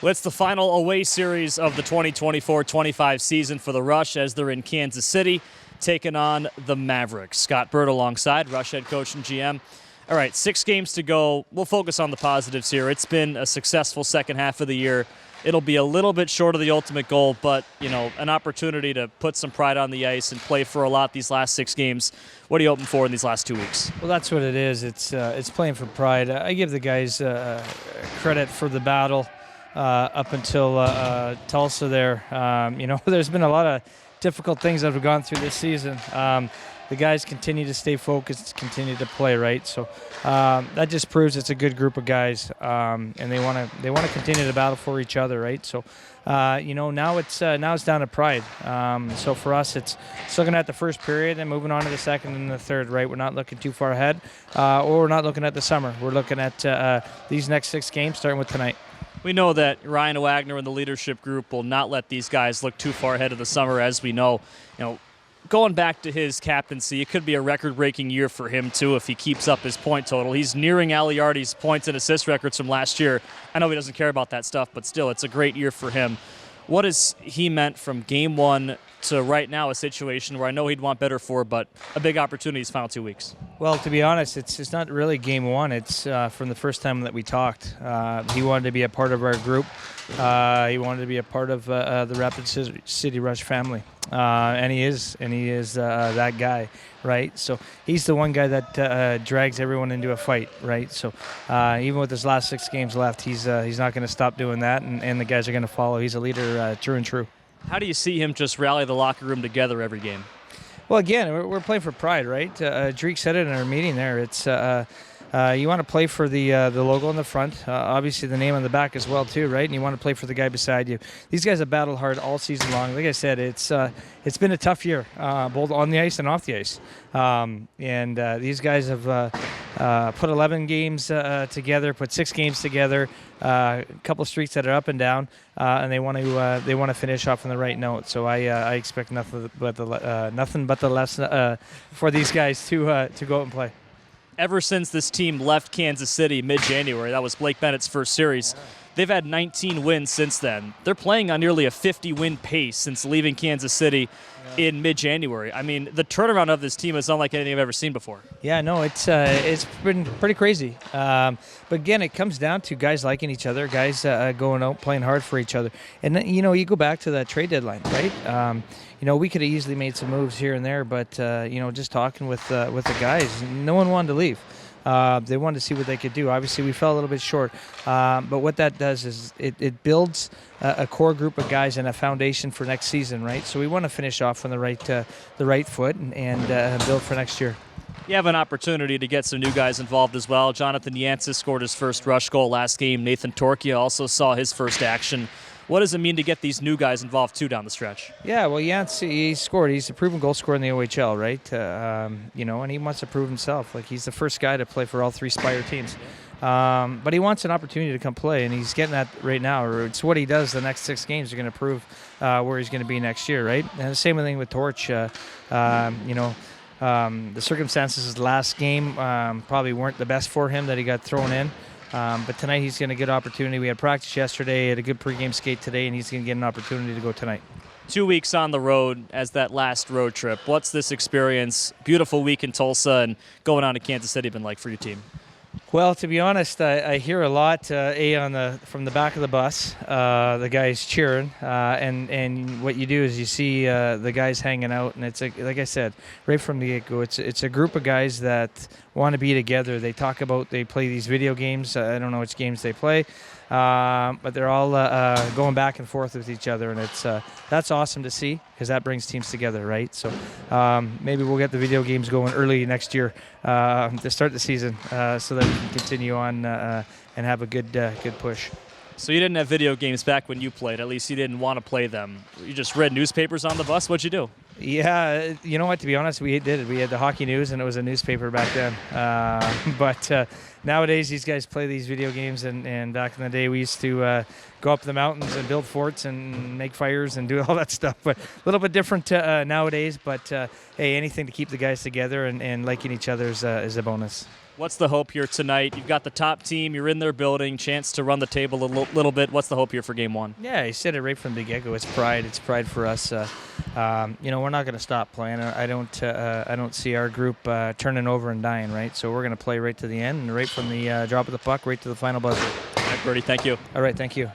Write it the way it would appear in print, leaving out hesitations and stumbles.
Well, it's the final away series of the 2024-25 season for the Rush as they're in Kansas City, taking on the Mavericks. Scott Burt alongside Rush head coach and GM. All right, 6 games to go. We'll focus on the positives here. It's been a successful second half of the year. It'll be a little bit short of the ultimate goal, but, an opportunity to put some pride on the ice and play for a lot these last 6 games. What are you hoping for in these last 2 weeks? Well, that's what it is. It's playing for pride. I give the guys credit for the battle up until Tulsa there. There's been a lot of difficult things that have gone through this season. The guys continue to stay focused, continue to play, right? So that just proves it's a good group of guys, and they want to continue to battle for each other, right? So now it's down to pride. So for us, it's looking at the first period and moving on to the second and the third, right? We're not looking too far ahead, or we're not looking at the summer. We're looking at these next 6 games, starting with tonight. We know that Ryan Wagner and the leadership group will not let these guys look too far ahead of the summer, as we know. Going back to his captaincy, it could be a record-breaking year for him, too, if he keeps up his point total. He's nearing Aliardi's points and assist records from last year. I know he doesn't care about that stuff, but still, it's a great year for him. What has he meant from game 1 to right now, a situation where I know he'd want better for, but a big opportunity these final 2 weeks? Well, to be honest, it's not really game 1. It's from the first time that we talked. He wanted to be a part of our group. He wanted to be a part of the Rapid City Rush family. And he is that guy, right? So he's the one guy that drags everyone into a fight, right? So even with his last 6 games left, he's not going to stop doing that, and the guys are going to follow. He's a leader, true and true. How do you see him just rally the locker room together every game? Well, again, we're playing for pride, right? Dreek said it in our meeting there. It's you want to play for the logo on the front, obviously the name on the back as well too, right? And you want to play for the guy beside you. These guys have battled hard all season long. Like I said, it's been a tough year, both on the ice and off the ice. And these guys have put 11 games together, put 6 games together, a couple of streaks that are up and down, and they want to finish off on the right note. So I expect nothing but the less for these guys to go out and play. Ever since this team left Kansas City mid-January, that was Blake Bennett's first series, they've had 19 wins since then. They're playing on nearly a 50-win pace since leaving Kansas City in mid-January. I mean, the turnaround of this team is unlike anything I've ever seen before. Yeah, no, it's been pretty crazy. But again, it comes down to guys liking each other, guys going out, playing hard for each other. And then, you go back to that trade deadline, right? We could have easily made some moves here and there, but just talking with the guys, no one wanted to leave. They wanted to see what they could do. Obviously, we fell a little bit short, but what that does is it builds a core group of guys and a foundation for next season, right? So we want to finish off on the right foot and build for next year. You have an opportunity to get some new guys involved as well. Jonathan Yancey scored his first Rush goal last game. Nathan Torkia also saw his first action. What does it mean to get these new guys involved, too, down the stretch? Yeah, well, Yancey, he scored. He's a proven goal scorer in the OHL, right? And he wants to prove himself. Like, he's the first guy to play for all 3 Spire teams. But he wants an opportunity to come play, and he's getting that right now. It's what he does the next 6 games are going to prove where he's going to be next year, right? And the same thing with Torch. The circumstances of the last game probably weren't the best for him that he got thrown in. But tonight he's going to get an opportunity. We had practice yesterday, had a good pregame skate today, and he's going to get an opportunity to go tonight. 2 weeks on the road as that last road trip. What's this experience, beautiful week in Tulsa, and going on to Kansas City been like for your team? Well, to be honest, I hear a lot from the back of the bus, the guys cheering, and what you do is you see the guys hanging out, and it's like I said, right from the get-go, it's a group of guys that want to be together. They play these video games. I don't know which games they play, but they're all going back and forth with each other, and that's awesome to see because that brings teams together, right? So maybe we'll get the video games going early next year to start the season so that we can continue on and have a good push. So you didn't have video games back when you played. At least you didn't want to play them. You just read newspapers on the bus? What'd you do? Yeah, you know what? To be honest, we did it. We had the Hockey News, and it was a newspaper back then. But nowadays, these guys play these video games, and back in the day, we used to go up the mountains and build forts and make fires and do all that stuff. But a little bit different nowadays. But hey, anything to keep the guys together and liking each other is a bonus. What's the hope here tonight? You've got the top team. You're in their building. Chance to run the table a little bit. What's the hope here for game one? Yeah, he said it right from the get-go. It's pride. It's pride for us. We're not going to stop playing. I don't see our group turning over and dying, right? So we're going to play right to the end and right from the drop of the puck right to the final buzzer. All right, Birdie, thank you. All right, thank you.